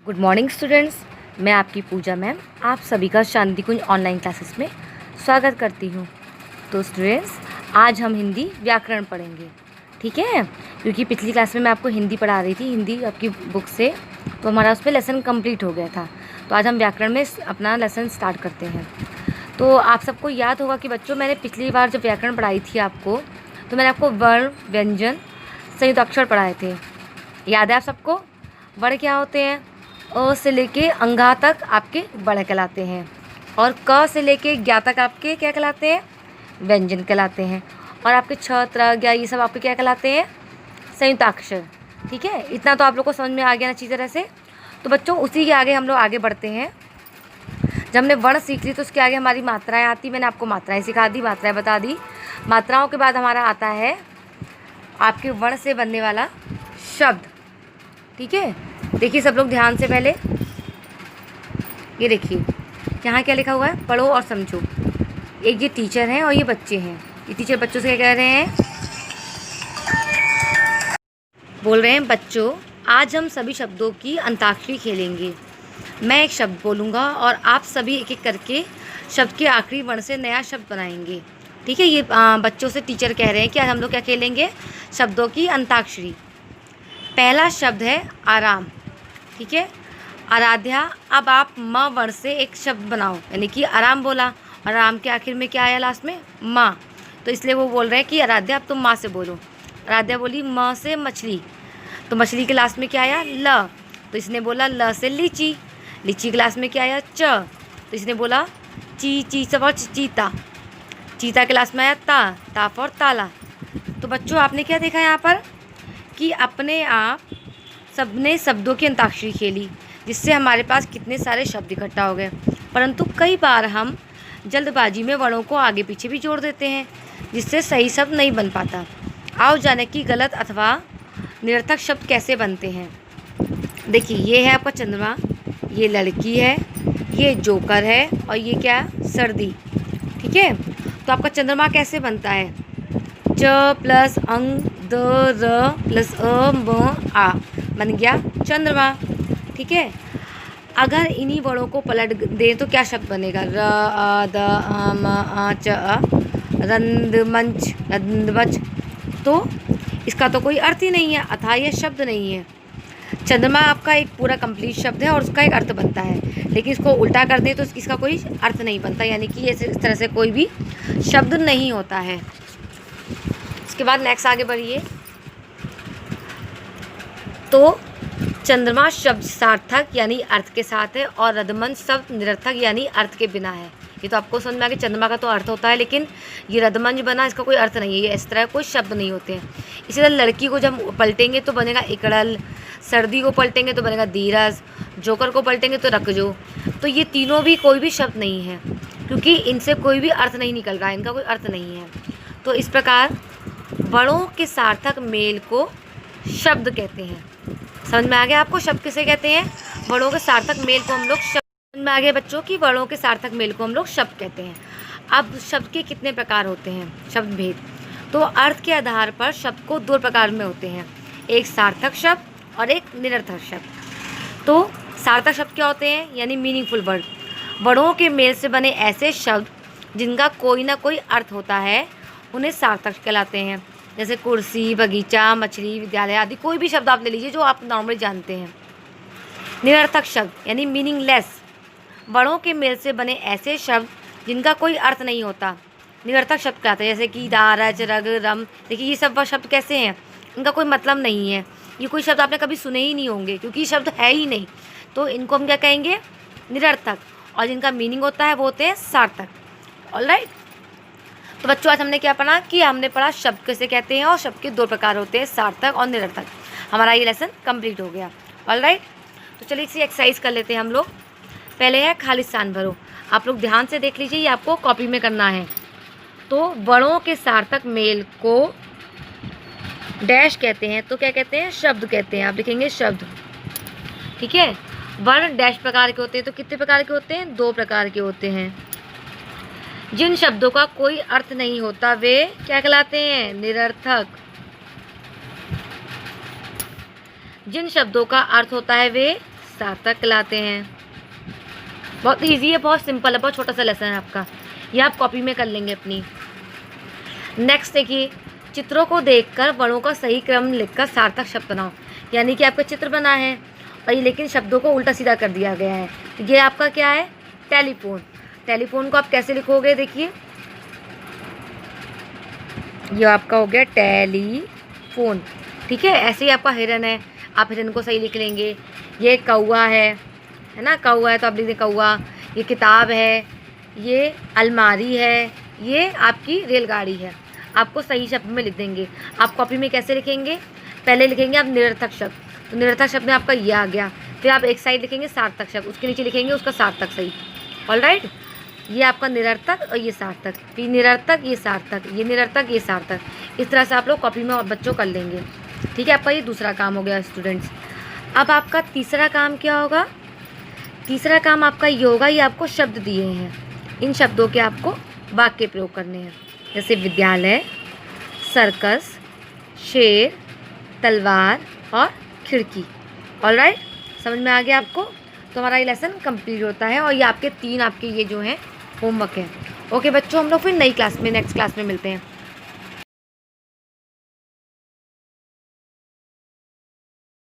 Good morning students. मैं आपकी पूजा ma'am आप सभी का शांति कुंज ऑनलाइन क्लासेस में स्वागत करती हूँ। तो स्टूडेंट्स, आज हम हिंदी व्याकरण पढ़ेंगे, ठीक है? क्योंकि पिछली क्लास में मैं आपको हिंदी पढ़ा रही थी, हिंदी आपकी बुक से, तो हमारा उस पर लेसन कंप्लीट हो गया था। तो आज हम व्याकरण में अपना लेसन स्टार्ट करते हैं। तो आप सबको याद होगा कि बच्चों, मैंने पिछली बार जब व्याकरण पढ़ाई थी आपको, तो मैंने आपको वर्ण, व्यंजन, संयुक्त अक्षर पढ़ाए थे। याद है आप सबको? वर्ण क्या होते हैं? अ से लेके अंगा तक आपके वर्ण कहलाते हैं, और क से लेके ज्ञा तक आपके क्या कहलाते हैं? व्यंजन कहलाते हैं। और आपके छ, त्र, ज्ञा ये सब आपके क्या कहलाते हैं? संयुक्ताक्षर। ठीक है, इतना तो आप लोग को समझ में आ गया ना अच्छी तरह से। तो बच्चों, उसी के आगे हम लोग आगे बढ़ते हैं। जब हमने वर्ण सीख ली तो उसके आगे हमारी मात्राएं आती। मैंने आपको मात्राएं सिखा दी, मात्राएं बता दी। मात्राओं के बाद हमारा आता है आपके वर्ण से बनने वाला शब्द। ठीक है, देखिए सब लोग ध्यान से। पहले ये देखिए, यहाँ क्या लिखा हुआ है? पढ़ो और समझो। एक ये टीचर हैं और ये बच्चे हैं। ये टीचर बच्चों से क्या कह रहे हैं? बोल रहे हैं, बच्चों आज हम सभी शब्दों की अंताक्षरी खेलेंगे। मैं एक शब्द बोलूँगा और आप सभी एक एक करके शब्द के आखिरी वर्ण से नया शब्द बनाएंगे। ठीक है, ये बच्चों से टीचर कह रहे हैं कि आज हम लोग क्या खेलेंगे? शब्दों की अंताक्षरी। पहला शब्द है आराम। ठीक है, आराध्या, अब आप म वर्ण से एक शब्द बनाओ। यानी कि आराम बोला और आराम के आखिर में क्या आया? लास्ट में माँ। तो इसलिए वो बोल रहे हैं कि आराध्या अब तुम माँ से बोलो। आराध्या बोली म से मछली, तो मछली के लास्ट में क्या आया? ल। तो इसने बोला ल से लीची। लीची के लास्ट में क्या आया? च। तो इसने बोला ची से चीता। चीता के लास्ट में आया ता। ता फॉर ताला। तो बच्चों, आपने क्या देखा यहाँ पर कि अपने आप सबने शब्दों की अंताक्षरी खेली, जिससे हमारे पास कितने सारे शब्द इकट्ठा हो गए। परंतु कई बार हम जल्दबाजी में वर्णों को आगे पीछे भी जोड़ देते हैं, जिससे सही शब्द नहीं बन पाता। आओ जाने कि गलत अथवा निरर्थक शब्द कैसे बनते हैं। देखिए, ये है आपका चंद्रमा, ये लड़की है, ये जोकर है, और ये क्या? सर्दी। ठीक है, तो आपका चंद्रमा कैसे बनता है? च प्लस अंग द र प्लस अ म आ बन गया चंद्रमा। ठीक है, अगर इन्हीं वर्णों को पलट दें तो क्या शब्द बनेगा? र अ द अ म अ च अ रंदमंच, रंदमच। तो इसका तो कोई अर्थ ही नहीं है, अतः यह शब्द नहीं है। चंद्रमा आपका एक पूरा कंप्लीट शब्द है और उसका एक अर्थ बनता है, लेकिन इसको उल्टा कर दें तो इसका कोई अर्थ नहीं बनता, यानी कि ऐसे इस तरह से कोई भी शब्द नहीं होता है। उसके बाद नेक्स्ट आगे बढ़िए। तो चंद्रमा शब्द सार्थक यानी अर्थ के साथ है, और रदमंच शब्द निरर्थक यानी अर्थ के बिना है। ये तो आपको समझ में आ गया। चंद्रमा का तो अर्थ होता है, लेकिन ये रदमंच बना, इसका कोई अर्थ नहीं है। ये इस तरह कोई शब्द नहीं होते हैं। इसी तरह लड़की को जब पलटेंगे तो बनेगा इकड़ल, सर्दी को पलटेंगे तो बनेगा धीरज, जोकर को पलटेंगे तो रकजो। तो ये तीनों भी कोई भी शब्द नहीं है, क्योंकि इनसे कोई भी अर्थ नहीं निकल रहा है, इनका कोई अर्थ नहीं है। तो इस प्रकार वर्णों के सार्थक मेल को शब्द कहते हैं। समझ में आ गया आपको? शब्द किसे कहते हैं? वर्णों के सार्थक मेल को हम लोग शब्द। समझ में आ गया बच्चों की वर्णों के सार्थक मेल को हम लोग शब्द कहते हैं। अब शब्द के कितने प्रकार होते हैं? शब्द भेद। तो अर्थ के आधार पर शब्द को दो प्रकार में होते हैं, एक सार्थक शब्द और एक निरर्थक शब्द। तो सार्थक शब्द क्या होते हैं? यानी मीनिंगफुल वर्ड। वर्णों के मेल से बने ऐसे शब्द जिनका कोई ना कोई अर्थ होता है, उन्हें सार्थक कहलाते हैं। जैसे कुर्सी, बगीचा, मछली, विद्यालय आदि कोई भी शब्द आप ले लीजिए जो आप नॉर्मली जानते हैं। निरर्थक शब्द यानी मीनिंगलेस। वर्णों के मेल से बने ऐसे शब्द जिनका कोई अर्थ नहीं होता, निरर्थक शब्द कहते हैं। जैसे कि दा, रच, रग, रम। देखिए, ये सब शब्द कैसे हैं? इनका कोई मतलब नहीं है। ये कोई शब्द आपने कभी सुने ही नहीं होंगे, क्योंकि ये शब्द है ही नहीं। तो इनको हम क्या कहेंगे? निरर्थक। और जिनका मीनिंग होता है वो होते हैं सार्थक। ऑलराइट। तो बच्चों, आज हमने क्या पढ़ा कि हमने पढ़ा शब्द किसे कहते हैं और शब्द के दो प्रकार होते हैं, सार्थक और निरर्थक। हमारा ये लेसन कंप्लीट हो गया। ऑलराइट, तो चलिए इसी एक्सरसाइज कर लेते हैं हम लोग। पहले है खाली स्थान भरो। आप लोग ध्यान से देख लीजिए, ये आपको कॉपी में करना है। तो वर्णों के सार्थक मेल को डैश कहते हैं, तो क्या कहते हैं? शब्द कहते हैं। आप लिखेंगे शब्द। ठीक है, वर्ण डैश प्रकार के होते हैं। तो कितने प्रकार के होते हैं? दो प्रकार के होते हैं। जिन शब्दों का कोई अर्थ नहीं होता वे क्या कहलाते हैं? निरर्थक। जिन शब्दों का अर्थ होता है वे सार्थक कहलाते हैं। बहुत इजी है, बहुत सिंपल है, बहुत छोटा सा लेसन है आपका, ये आप कॉपी में कर लेंगे अपनी। नेक्स्ट देखिए, चित्रों को देखकर वर्णों का सही क्रम लिखकर सार्थक शब्द बनाओ। यानी कि आपका चित्र बना है और ये लेकिन शब्दों को उल्टा सीधा कर दिया गया है। तो ये आपका क्या है? टेलीफोन। टेलीफोन को आप कैसे लिखोगे? देखिए, ये आपका हो गया टेलीफोन, ठीक है। ऐसे ही आपका हिरन है, आप हिरन को सही लिख लेंगे। ये कौवा है ना, कौवा है तो आप लिख दें कौवा। ये किताब है, ये अलमारी है, ये आपकी रेलगाड़ी है। आपको सही शब्द में लिख देंगे। आप कॉपी में कैसे लिखेंगे? पहले लिखेंगे आप निरर्थक शब्द, तो निरर्थक शब्द में आपका ये आ गया। फिर आप एक साइड लिखेंगे सार्थक शब्द, उसके नीचे लिखेंगे उसका सार्थक सही। ऑलराइट, ये आपका निरर्थक और ये सार्थक, ये निरर्थक, ये सार्थक, ये निरर्थक, ये सार्थक। इस तरह से आप लोग कॉपी में और बच्चों कर लेंगे, ठीक है। आपका ये दूसरा काम हो गया स्टूडेंट्स। अब आपका तीसरा काम क्या होगा? तीसरा काम आपका ये होगा, ये आपको शब्द दिए हैं, इन शब्दों के आपको वाक्य प्रयोग करने हैं। जैसे विद्यालय, सर्कस, शेर, तलवार और खिड़की। ऑलराइट, समझ में आ गया आपको? तो हमारा ये लेसन कंप्लीट होता है और ये आपके 3 आपके ये जो हैं होमवर्क है। ओके बच्चों, हम लोग फिर नई क्लास में, नेक्स्ट क्लास में मिलते हैं।